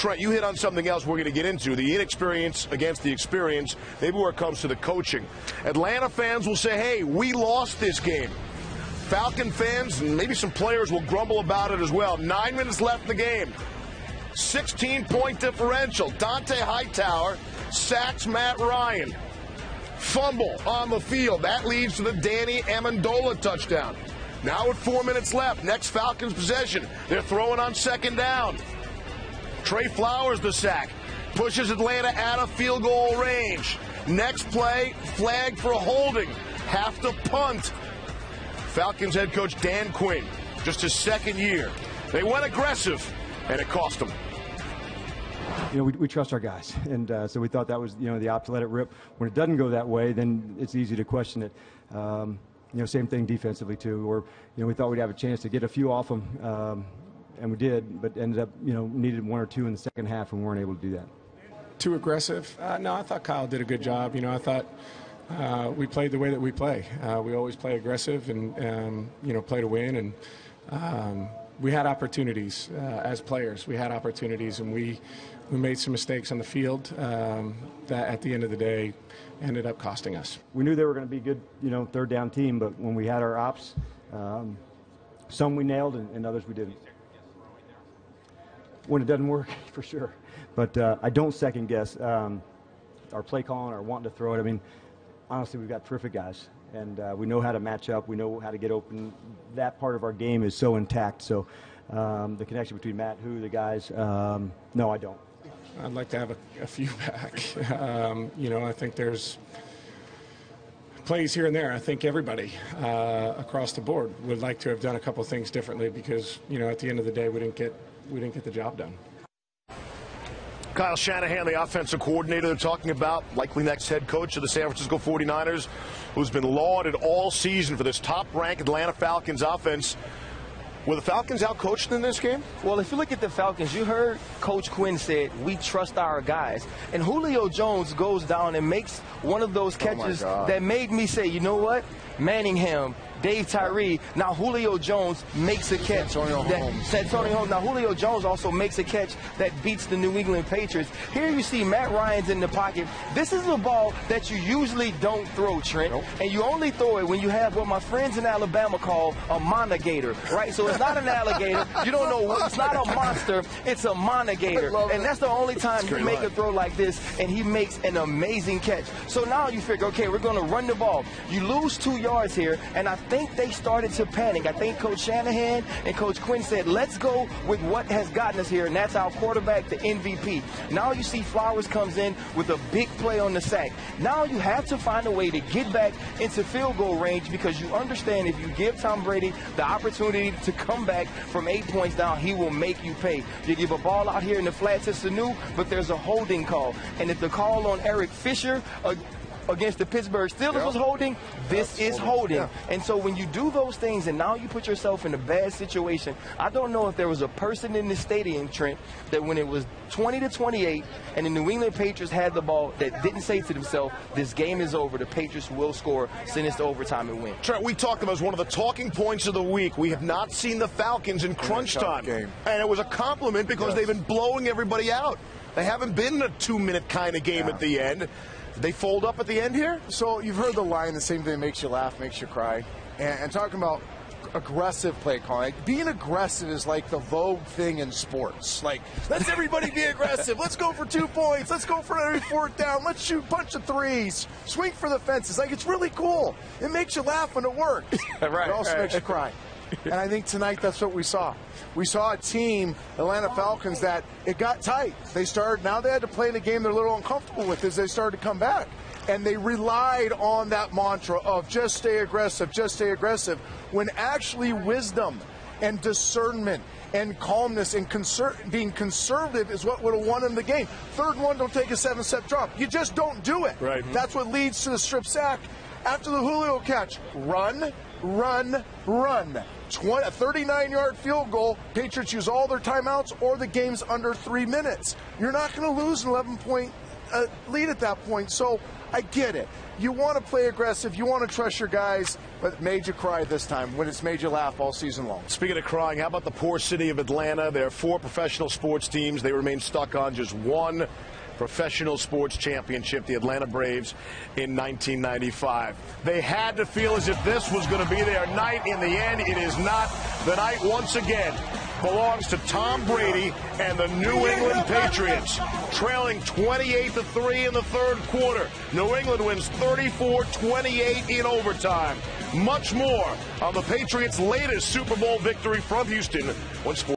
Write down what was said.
Trent, you hit on something else we're going to get into, the inexperience against the experience, maybe where it comes to the coaching. Atlanta fans will say, hey, we lost this game. Falcon fans and maybe some players will grumble about it as well. 9 minutes left in the game. 16-point differential. Dante Hightower sacks Matt Ryan. Fumble on the field. That leads to the Danny Amendola touchdown. Now with 4 minutes left, next Falcons possession. They're throwing on second down. Trey Flowers the sack. Pushes Atlanta out of field goal range. Next play, flag for holding. Have to punt. Falcons head coach Dan Quinn, just his second year. They went aggressive, and it cost them. You know, we trust our guys, and so we thought that was, you know, the option, let it rip. When it doesn't go that way, then it's easy to question it. You know, same thing defensively too. Or, you know, we thought we'd have a chance to get a few off them, and we did, but ended up, you know, needed one or two in the second half, and we weren't able to do that. Too aggressive? No, I thought Kyle did a good job. You know, I thought we played the way that we play. We always play aggressive and you know, play to win. And we had opportunities as players. We had opportunities, and we made some mistakes on the field that at the end of the day ended up costing us. We knew they were going to be a good, you know, third down team, but when we had our ops, some we nailed and others we didn't. When it doesn't work, for sure. But I don't second guess our play calling or wanting to throw it. I mean, honestly, we've got terrific guys, and we know how to match up. We know how to get open. That part of our game is so intact. So the connection between Matt, the guys, no, I don't. I'd like to have a few back. You know, I think there's plays here and there. I think everybody across the board would like to have done a couple things differently because, you know, at the end of the day, we didn't get the job done. Kyle Shanahan, the offensive coordinator, they're talking about likely next head coach of the San Francisco 49ers, who's been lauded all season for this top-ranked Atlanta Falcons offense. Were the Falcons out-coached in this game? Well, if you look at the Falcons, you heard Coach Quinn said, we trust our guys. And Julio Jones goes down and makes one of those catches that made me say, you know what? Manningham, Dave Tyree, now Julio Jones makes a catch. Santonio Holmes. Now Julio Jones also makes a catch that beats the New England Patriots. Here you see Matt Ryan's in the pocket. This is a ball that you usually don't throw, Trent. Nope. And you only throw it when you have what my friends in Alabama call a monogator, right? So it's not an alligator. You don't know. It's not a monster. It's a monogator. And that's the only time you make a throw like this, and he makes an amazing catch. So now you figure, okay, we're going to run the ball. You lose 2 yards here, and I think they started to panic. I think Coach Shanahan and Coach Quinn said, let's go with what has gotten us here, and that's our quarterback, the MVP. Now you see Flowers comes in with a big play on the sack. Now you have to find a way to get back into field goal range because you understand if you give Tom Brady the opportunity to come back from 8 points down, he will make you pay. You give a ball out here in the flat to Sanu, but there's a holding call. And if the call on Eric Fisher against the Pittsburgh Steelers was holding, this is holding. Yeah. And so when you do those things and now you put yourself in a bad situation, I don't know if there was a person in the stadium, Trent, that when it was 20-28 and the New England Patriots had the ball that didn't say to themselves, this game is over, the Patriots will score, send us to overtime and win. Trent, we talked about as one of the talking points of the week. We have not seen the Falcons in crunch time. And it was a compliment because they've been blowing everybody out. They haven't been in a 2-minute kind of game at the end. Did they fold up at the end here? So you've heard the line, the same thing makes you laugh, makes you cry. And talking about aggressive play calling. Being aggressive is like the vogue thing in sports. Like, let's everybody be aggressive. Let's go for 2 points. Let's go for every fourth down. Let's shoot a bunch of threes. Swing for the fences. Like, it's really cool. It makes you laugh when it works. It also makes you cry. And I think tonight that's what we saw. We saw a team, Atlanta Falcons, that it got tight. Now they had to play in a game they're a little uncomfortable with as they started to come back. And they relied on that mantra of just stay aggressive, when actually wisdom and discernment and calmness and being conservative is what would have won them the game. 3rd and 1, don't take a 7-step drop. You just don't do it. Right. That's what leads to the strip sack. After the Julio catch, run. A 39-yard field goal. Patriots use all their timeouts or the game's under 3 minutes. You're not going to lose an 11-point lead at that point. So I get it. You want to play aggressive. You want to trust your guys, but it made you cry this time when it's made you laugh all season long. Speaking of crying, how about the poor city of Atlanta? There are 4 professional sports teams. They remain stuck on just one professional sports championship, the Atlanta Braves, in 1995. They had to feel as if this was going to be their night. In the end, it is not. The night, once again, belongs to Tom Brady and the New England Patriots, trailing 28-3 in the third quarter. New England wins 34-28 in overtime. Much more on the Patriots' latest Super Bowl victory from Houston when sports